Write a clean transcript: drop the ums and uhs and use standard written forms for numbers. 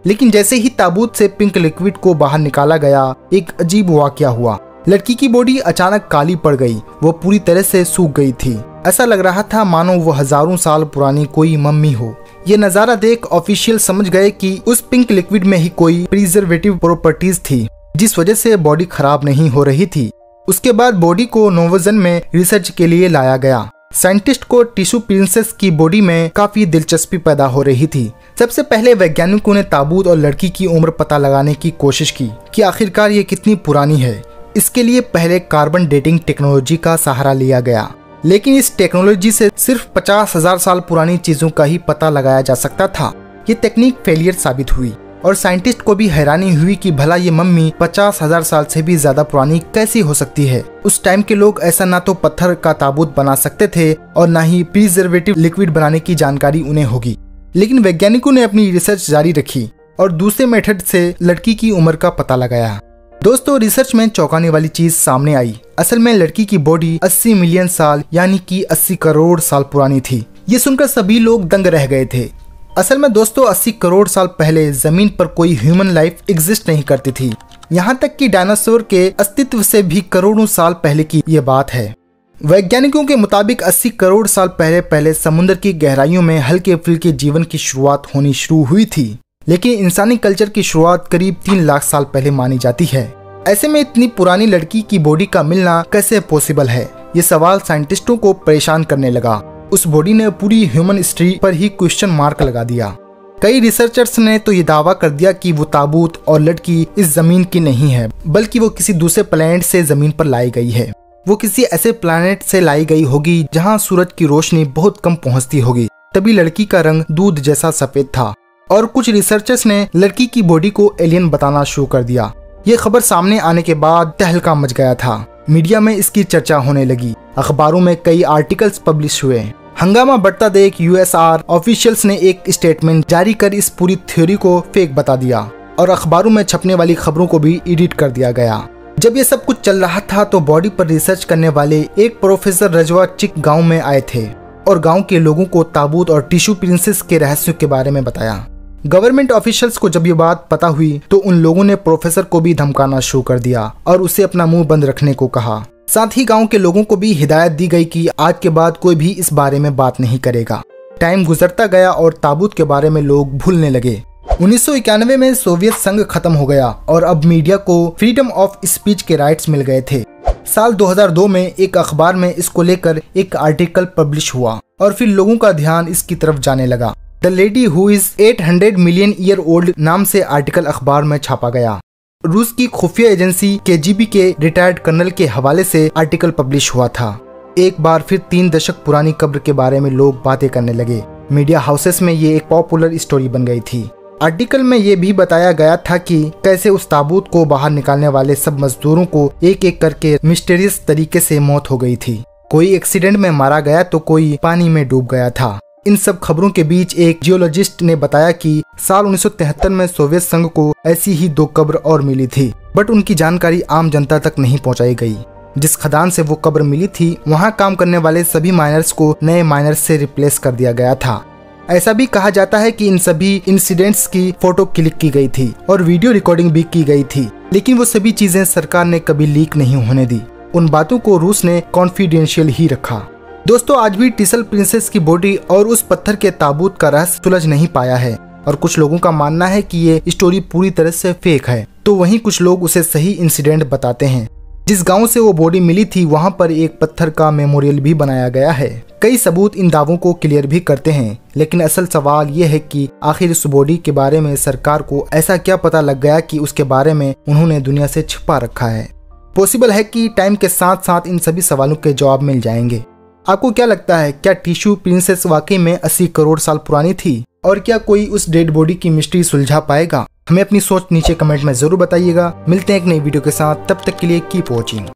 लेकिन जैसे ही ताबूत से पिंक लिक्विड को बाहर निकाला गया, एक अजीब वाकया हुआ। लड़की की बॉडी अचानक काली पड़ गई। वो पूरी तरह से सूख गई थी। ऐसा लग रहा था मानो वो हजारों साल पुरानी कोई मम्मी हो। ये नजारा देख ऑफिशियल समझ गए कि उस पिंक लिक्विड में ही कोई प्रिजर्वेटिव प्रॉपर्टीज थी, जिस वजह से बॉडी खराब नहीं हो रही थी। उसके बाद बॉडी को नोवोजन में रिसर्च के लिए लाया गया। साइंटिस्ट को टिश्यू प्रिंसेस की बॉडी में काफी दिलचस्पी पैदा हो रही थी। सबसे पहले वैज्ञानिकों ने ताबूत और लड़की की उम्र पता लगाने की कोशिश की कि आखिरकार ये कितनी पुरानी है। इसके लिए पहले कार्बन डेटिंग टेक्नोलॉजी का सहारा लिया गया, लेकिन इस टेक्नोलॉजी से सिर्फ 50,000 साल पुरानी चीजों का ही पता लगाया जा सकता था। ये टेक्निक फेलियर साबित हुई और साइंटिस्ट को भी हैरानी हुई कि भला ये मम्मी 50,000 साल से भी ज्यादा पुरानी कैसी हो सकती है। उस टाइम के लोग ऐसा ना तो पत्थर का ताबूत बना सकते थे और ना ही प्रिजर्वेटिव लिक्विड बनाने की जानकारी उन्हें होगी। लेकिन वैज्ञानिकों ने अपनी रिसर्च जारी रखी और दूसरे मेथड से लड़की की उम्र का पता लगाया। दोस्तों, रिसर्च में चौंकाने वाली चीज सामने आई। असल में लड़की की बॉडी 80 मिलियन साल यानी कि 80 करोड़ साल पुरानी थी। ये सुनकर सभी लोग दंग रह गए थे। असल में दोस्तों, 80 करोड़ साल पहले जमीन पर कोई ह्यूमन लाइफ एग्जिस्ट नहीं करती थी। यहाँ तक कि डायनासोर के अस्तित्व से भी करोड़ों साल पहले की ये बात है। वैज्ञानिकों के मुताबिक 80 करोड़ साल पहले समुद्र की गहराइयों में हल्के फुल्के जीवन की शुरुआत होनी शुरू हुई थी, लेकिन इंसानी कल्चर की शुरुआत करीब 3 लाख साल पहले मानी जाती है। ऐसे में इतनी पुरानी लड़की की बॉडी का मिलना कैसे पॉसिबल है? ये सवाल साइंटिस्टों को परेशान करने लगा। उस बॉडी ने पूरी ह्यूमन हिस्ट्री पर ही क्वेश्चन मार्क लगा दिया। कई रिसर्चर्स ने तो ये दावा कर दिया कि वो ताबूत और लड़की इस जमीन की नहीं है, बल्कि वो किसी दूसरे प्लेनेट से जमीन पर लाई गई है। वो किसी ऐसे प्लेनेट से लाई गई होगी जहाँ सूरज की रोशनी बहुत कम पहुँचती होगी, तभी लड़की का रंग दूध जैसा सफेद था। और कुछ रिसर्चर्स ने लड़की की बॉडी को एलियन बताना शुरू कर दिया। ये खबर सामने आने के बाद तहलका मच गया था। मीडिया में इसकी चर्चा होने लगी। अखबारों में कई आर्टिकल्स पब्लिश हुए। हंगामा बढ़ता देख यूएसआर ऑफिशियल्स ने एक स्टेटमेंट जारी कर इस पूरी थ्योरी को फेक बता दिया और अखबारों में छपने वाली खबरों को भी एडिट कर दिया गया। जब ये सब कुछ चल रहा था तो बॉडी पर रिसर्च करने वाले एक प्रोफेसर रजवा चिक गांव में आए थे और गांव के लोगों को ताबूत और टिश्यू प्रिंसेस के रहस्यों के बारे में बताया। गवर्नमेंट ऑफिशियल्स को जब ये बात पता हुई तो उन लोगों ने प्रोफेसर को भी धमकाना शुरू कर दिया और उसे अपना मुंह बंद रखने को कहा। साथ ही गांव के लोगों को भी हिदायत दी गई कि आज के बाद कोई भी इस बारे में बात नहीं करेगा। टाइम गुजरता गया और ताबूत के बारे में लोग भूलने लगे। 1991 में सोवियत संघ खत्म हो गया और अब मीडिया को फ्रीडम ऑफ स्पीच के राइट्स मिल गए थे। साल 2002 में एक अखबार में इसको लेकर एक आर्टिकल पब्लिश हुआ और फिर लोगों का ध्यान इसकी तरफ जाने लगा। The lady who is 800 million year old नाम से आर्टिकल अखबार में छापा गया। रूस की खुफिया एजेंसी केजीबी के रिटायर्ड कर्नल के हवाले से आर्टिकल पब्लिश हुआ था। एक बार फिर 3 दशक पुरानी कब्र के बारे में लोग बातें करने लगे। मीडिया हाउसेस में ये एक पॉपुलर स्टोरी बन गई थी। आर्टिकल में ये भी बताया गया था कि कैसे उस ताबूत को बाहर निकालने वाले सब मजदूरों को एक एक करके मिस्टीरियस तरीके से मौत हो गई थी। कोई एक्सीडेंट में मारा गया तो कोई पानी में डूब गया था। इन सब खबरों के बीच एक जियोलॉजिस्ट ने बताया कि साल 1973 में सोवियत संघ को ऐसी ही 2 कब्र और मिली थी, बट उनकी जानकारी आम जनता तक नहीं पहुंचाई गई। जिस खदान से वो कब्र मिली थी वहां काम करने वाले सभी माइनर्स को नए माइनर्स से रिप्लेस कर दिया गया था। ऐसा भी कहा जाता है कि इन सभी इंसिडेंट्स की फोटो क्लिक की गई थी और वीडियो रिकॉर्डिंग भी की गई थी, लेकिन वो सभी चीजें सरकार ने कभी लीक नहीं होने दी। उन बातों को रूस ने कॉन्फिडेंशियल ही रखा। दोस्तों, आज भी टिसल प्रिंसेस की बॉडी और उस पत्थर के ताबूत का रहस्य सुलझ नहीं पाया है और कुछ लोगों का मानना है कि ये स्टोरी पूरी तरह से फेक है, तो वहीं कुछ लोग उसे सही इंसिडेंट बताते हैं। जिस गांव से वो बॉडी मिली थी वहां पर एक पत्थर का मेमोरियल भी बनाया गया है। कई सबूत इन दावों को क्लियर भी करते हैं, लेकिन असल सवाल ये है कि आखिर इस बॉडी के बारे में सरकार को ऐसा क्या पता लग गया कि उसके बारे में उन्होंने दुनिया से छिपा रखा है। पॉसिबल है कि टाइम के साथ साथ इन सभी सवालों के जवाब मिल जाएंगे। आपको क्या लगता है, क्या टिश्यू प्रिंसेस वाकई में 80 करोड़ साल पुरानी थी और क्या कोई उस डेड बॉडी की मिस्ट्री सुलझा पाएगा? हमें अपनी सोच नीचे कमेंट में जरूर बताइएगा। मिलते हैं एक नई वीडियो के साथ, तब तक के लिए कीप वॉचिंग।